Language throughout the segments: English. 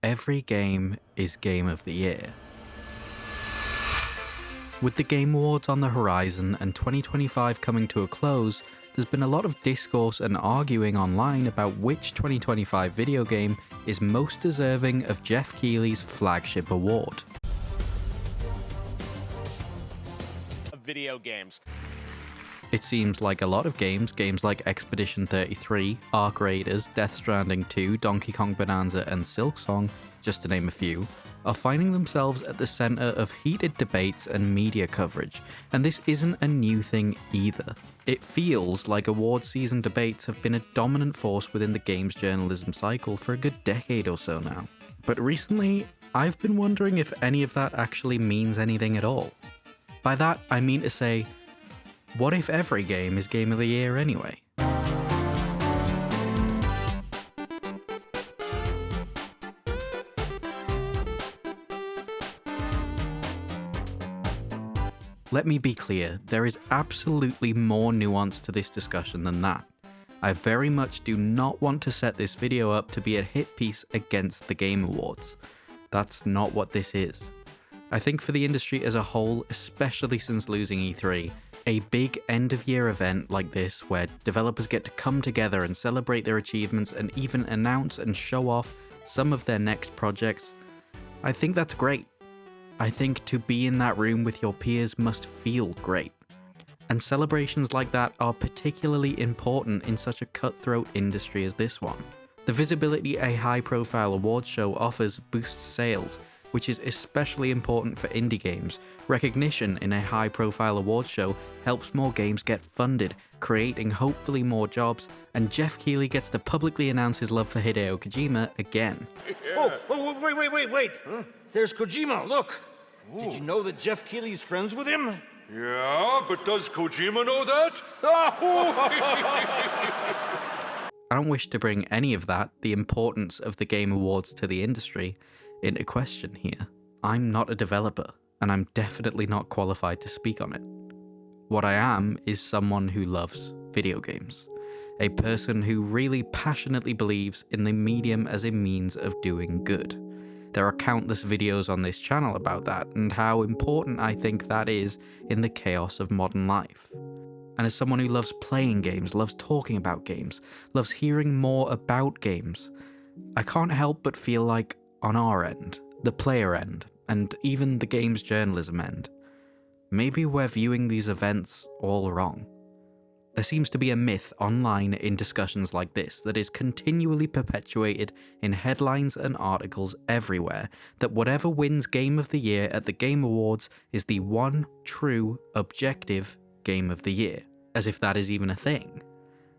every game is Game of the Year. With the Game Awards on the horizon and 2025 coming to a close, there's been a lot of discourse and arguing online about which 2025 video game is most deserving of Geoff Keighley's flagship award. Video games. It seems like a lot of games like Expedition 33, Ark Raiders, Death Stranding 2, Donkey Kong Bananza and Silksong, just to name a few, are finding themselves at the centre of heated debates and media coverage, and this isn't a new thing either. It feels like award season debates have been a dominant force within the games journalism cycle for a good decade or so now. But recently, I've been wondering if any of that actually means anything at all. By that, I mean to say, what if every game is Game of the Year anyway? Let me be clear, there is absolutely more nuance to this discussion than that. I very much do not want to set this video up to be a hit piece against the Game Awards. That's not what this is. I think for the industry as a whole, especially since losing E3, a big end-of-year event like this where developers get to come together and celebrate their achievements and even announce and show off some of their next projects, I think that's great. I think to be in that room with your peers must feel great. And celebrations like that are particularly important in such a cutthroat industry as this one. The visibility a high-profile awards show offers boosts sales, which is especially important for indie games. Recognition in a high-profile awards show helps more games get funded, creating hopefully more jobs, and Geoff Keighley gets to publicly announce his love for Hideo Kojima again. Oh, wait. Huh? There's Kojima, look! Ooh. Did you know that Geoff Keighley's friends with him? Yeah, but does Kojima know that? I don't wish to bring any of that, the importance of the Game Awards to the industry, into question here. I'm not a developer, and I'm definitely not qualified to speak on it. What I am is someone who loves video games. A person who really passionately believes in the medium as a means of doing good. There are countless videos on this channel about that, and how important I think that is in the chaos of modern life. And as someone who loves playing games, loves talking about games, loves hearing more about games, I can't help but feel like on our end, the player end, and even the games journalism end, maybe we're viewing these events all wrong. There seems to be a myth online in discussions like this that is continually perpetuated in headlines and articles everywhere, that whatever wins Game of the Year at the Game Awards is the one true, objective Game of the Year, as if that is even a thing.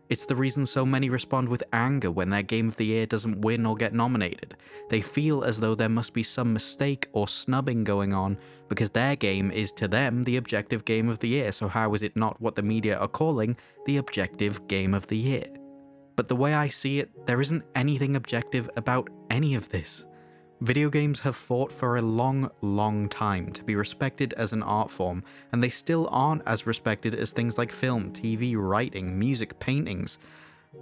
It's the reason so many respond with anger when their Game of the Year doesn't win or get nominated. They feel as though there must be some mistake or snubbing going on because their game is to them the objective Game of the Year, so how is it not what the media are calling the objective Game of the Year? But the way I see it, there isn't anything objective about any of this. Video games have fought for a long time to be respected as an art form, and they still aren't as respected as things like film, TV, writing, music, paintings.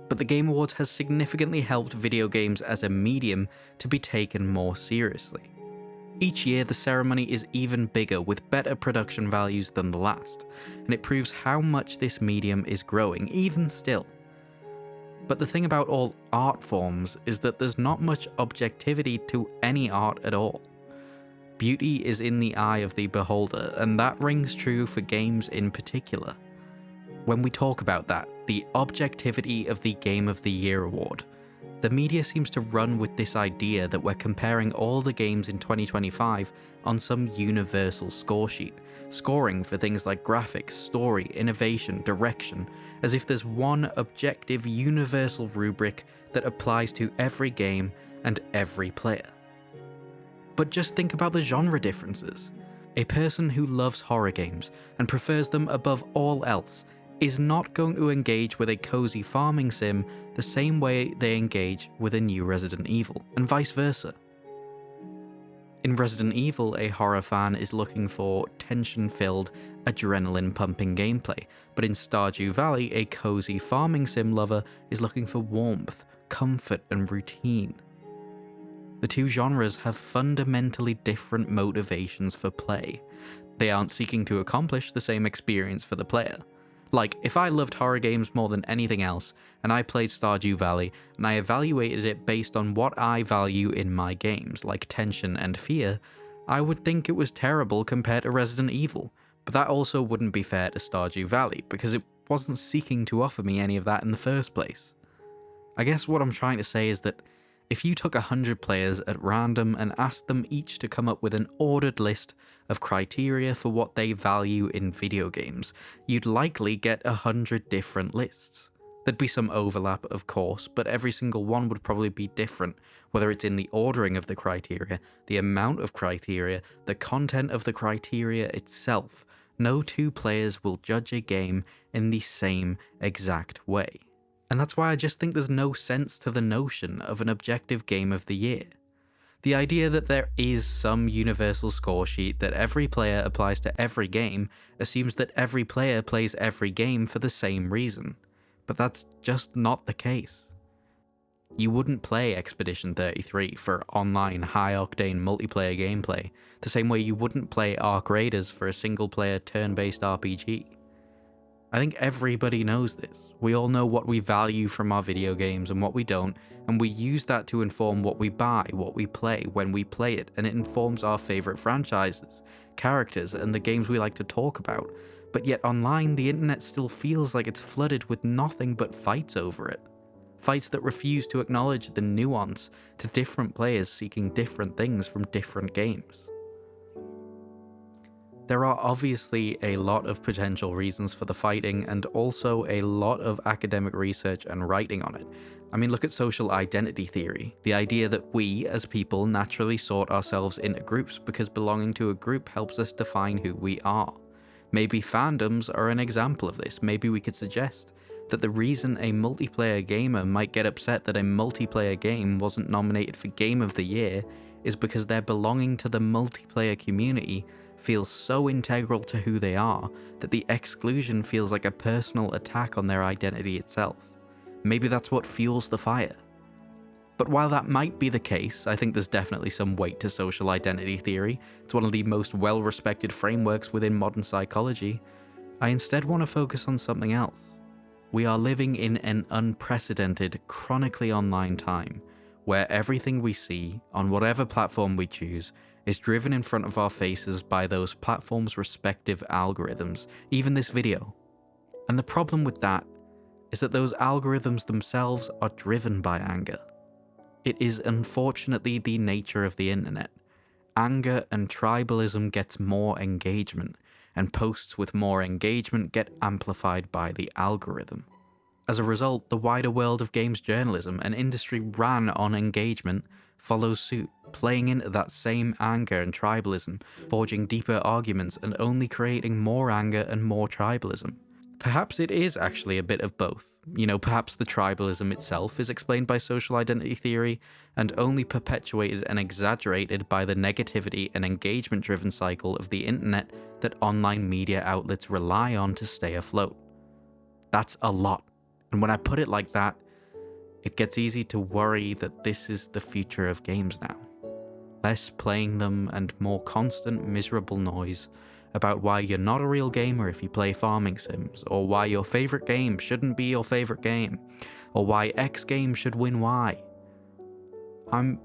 But the Game Awards has significantly helped video games as a medium to be taken more seriously. Each year the ceremony is even bigger with better production values than the last, and it proves how much this medium is growing, even still. But the thing about all art forms is that there's not much objectivity to any art at all. Beauty is in the eye of the beholder, and that rings true for games in particular. When we talk about that, the objectivity of the Game of the Year award, the media seems to run with this idea that we're comparing all the games in 2025 on some universal score sheet, scoring for things like graphics, story, innovation, direction, as if there's one objective universal rubric that applies to every game and every player. But just think about the genre differences. A person who loves horror games and prefers them above all else is not going to engage with a cozy farming sim the same way they engage with a new Resident Evil, and vice versa. In Resident Evil, a horror fan is looking for tension-filled, adrenaline-pumping gameplay, but in Stardew Valley, a cozy farming sim lover is looking for warmth, comfort, and routine. The two genres have fundamentally different motivations for play. They aren't seeking to accomplish the same experience for the player. Like, if I loved horror games more than anything else, and I played Stardew Valley, and I evaluated it based on what I value in my games, like tension and fear, I would think it was terrible compared to Resident Evil. But that also wouldn't be fair to Stardew Valley, because it wasn't seeking to offer me any of that in the first place. I guess what I'm trying to say is that if you took 100 players at random and asked them each to come up with an ordered list of criteria for what they value in video games, you'd likely get 100 different lists. There'd be some overlap, of course, but every single one would probably be different, whether it's in the ordering of the criteria, the amount of criteria, the content of the criteria itself. No two players will judge a game in the same exact way. And that's why I just think there's no sense to the notion of an objective game of the year. The idea that there is some universal score sheet that every player applies to every game assumes that every player plays every game for the same reason. But that's just not the case. You wouldn't play Expedition 33 for online high-octane multiplayer gameplay, the same way you wouldn't play Ark Raiders for a single-player turn-based RPG. I think everybody knows this. We all know what we value from our video games and what we don't, and we use that to inform what we buy, what we play, when we play it, and it informs our favourite franchises, characters, and the games we like to talk about. But yet online, the internet still feels like it's flooded with nothing but fights over it. Fights that refuse to acknowledge the nuance to different players seeking different things from different games. There are obviously a lot of potential reasons for the fighting and also a lot of academic research and writing on it. I mean, look at social identity theory, the idea that we as people naturally sort ourselves into groups because belonging to a group helps us define who we are. Maybe fandoms are an example of this. Maybe we could suggest that the reason a multiplayer gamer might get upset that a multiplayer game wasn't nominated for Game of the Year is because their belonging to the multiplayer community feels so integral to who they are that the exclusion feels like a personal attack on their identity itself. Maybe that's what fuels the fire. But while that might be the case, I think there's definitely some weight to social identity theory. It's one of the most well-respected frameworks within modern psychology. I instead want to focus on something else. We are living in an unprecedented, chronically online time, where everything we see, on whatever platform we choose, is driven in front of our faces by those platforms' respective algorithms, even this video. And the problem with that is that those algorithms themselves are driven by anger. It is unfortunately the nature of the internet. Anger and tribalism gets more engagement, and posts with more engagement get amplified by the algorithm. As a result, the wider world of games journalism, an industry ran on engagement, follows suit, playing into that same anger and tribalism, forging deeper arguments and only creating more anger and more tribalism. Perhaps it is actually a bit of both. Perhaps the tribalism itself is explained by social identity theory and only perpetuated and exaggerated by the negativity and engagement-driven cycle of the internet that online media outlets rely on to stay afloat. That's a lot. And when I put it like that, it gets easy to worry that this is the future of games now. Less playing them and more constant miserable noise about why you're not a real gamer if you play farming sims, or why your favorite game shouldn't be your favorite game, or why X game should win Y. I'm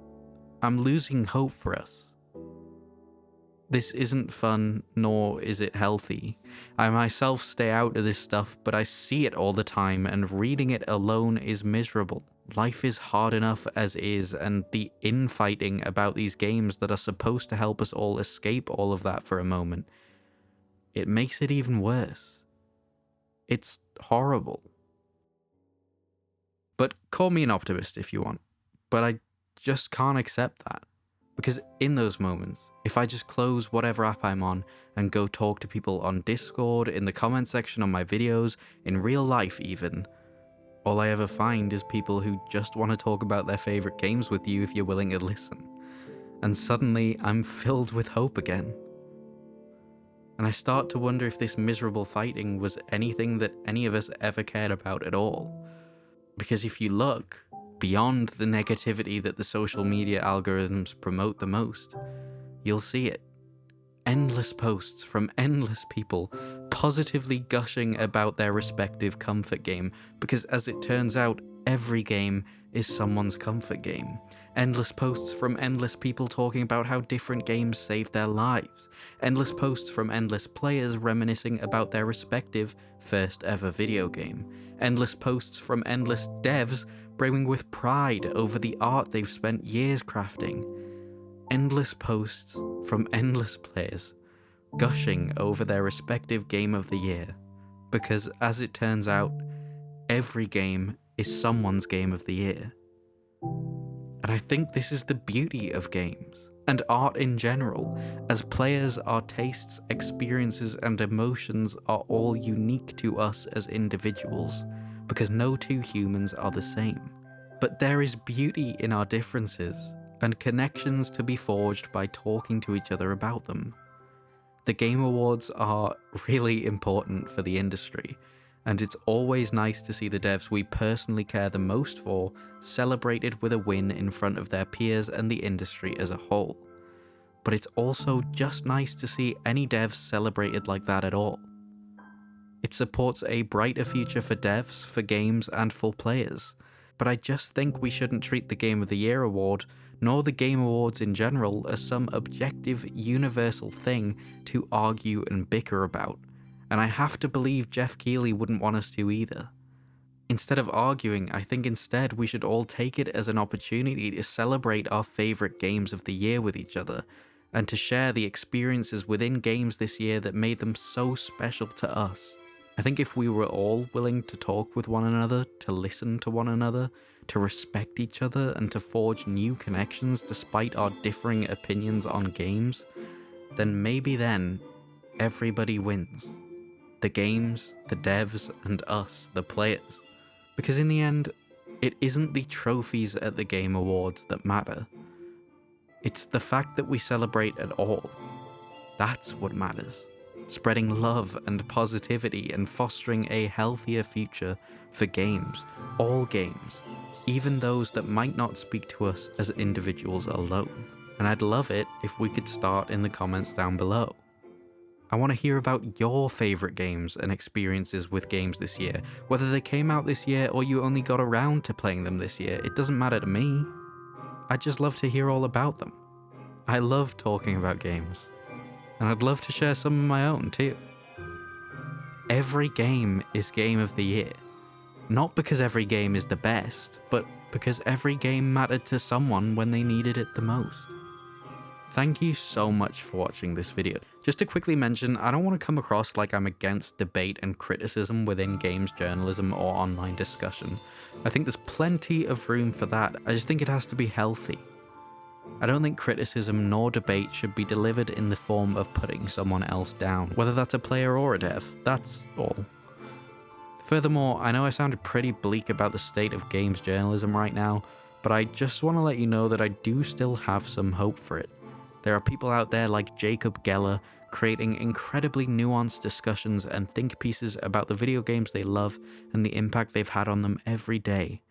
losing hope for us. This isn't fun, nor is it healthy. I myself stay out of this stuff, but I see it all the time, and reading it alone is miserable. Life is hard enough as is, and the infighting about these games that are supposed to help us all escape all of that for a moment, it makes it even worse. It's horrible. But call me an optimist if you want, but I just can't accept that. Because in those moments, if I just close whatever app I'm on and go talk to people on Discord, in the comment section on my videos, in real life even, all I ever find is people who just want to talk about their favorite games with you if you're willing to listen. And suddenly I'm filled with hope again. And I start to wonder if this miserable fighting was anything that any of us ever cared about at all. Because if you look, beyond the negativity that the social media algorithms promote the most, you'll see it. Endless posts from endless people positively gushing about their respective comfort game, because as it turns out, every game is someone's comfort game. Endless posts from endless people talking about how different games saved their lives. Endless posts from endless players reminiscing about their respective first ever video game. Endless posts from endless devs brimming with pride over the art they've spent years crafting. Endless posts from endless players gushing over their respective game of the year, because as it turns out, every game is someone's game of the year. And I think this is the beauty of games, and art in general. As players, our tastes, experiences, and emotions are all unique to us as individuals, because no two humans are the same. But there is beauty in our differences, and connections to be forged by talking to each other about them. The Game Awards are really important for the industry, and it's always nice to see the devs we personally care the most for celebrated with a win in front of their peers and the industry as a whole. But it's also just nice to see any devs celebrated like that at all. It supports a brighter future for devs, for games, and for players. But I just think we shouldn't treat the Game of the Year award, nor the Game Awards in general, as some objective, universal thing to argue and bicker about. And I have to believe Geoff Keighley wouldn't want us to either. Instead of arguing, I think instead we should all take it as an opportunity to celebrate our favourite games of the year with each other, and to share the experiences within games this year that made them so special to us. I think if we were all willing to talk with one another, to listen to one another, to respect each other, and to forge new connections despite our differing opinions on games, then maybe then everybody wins. The games, the devs, and us, the players. Because in the end, it isn't the trophies at the Game Awards that matter. It's the fact that we celebrate at all. That's what matters. Spreading love and positivity and fostering a healthier future for games, all games, even those that might not speak to us as individuals alone. And I'd love it if we could start in the comments down below. I want to hear about your favourite games and experiences with games this year. Whether they came out this year or you only got around to playing them this year, it doesn't matter to me. I'd just love to hear all about them. I love talking about games, and I'd love to share some of my own too. Every game is Game of the Year. Not because every game is the best, but because every game mattered to someone when they needed it the most. Thank you so much for watching this video. Just to quickly mention, I don't want to come across like I'm against debate and criticism within games journalism or online discussion. I think there's plenty of room for that. I just think it has to be healthy. I don't think criticism nor debate should be delivered in the form of putting someone else down, whether that's a player or a dev, that's all. Furthermore, I know I sounded pretty bleak about the state of games journalism right now, but I just want to let you know that I do still have some hope for it. There are people out there like Jacob Geller creating incredibly nuanced discussions and think pieces about the video games they love and the impact they've had on them every day.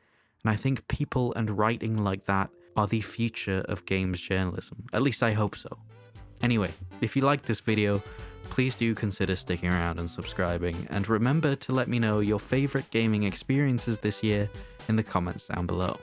And I think people and writing like that are the future of games journalism. At least I hope so. Anyway, if you liked this video, please do consider sticking around and subscribing, and remember to let me know your favourite gaming experiences this year in the comments down below.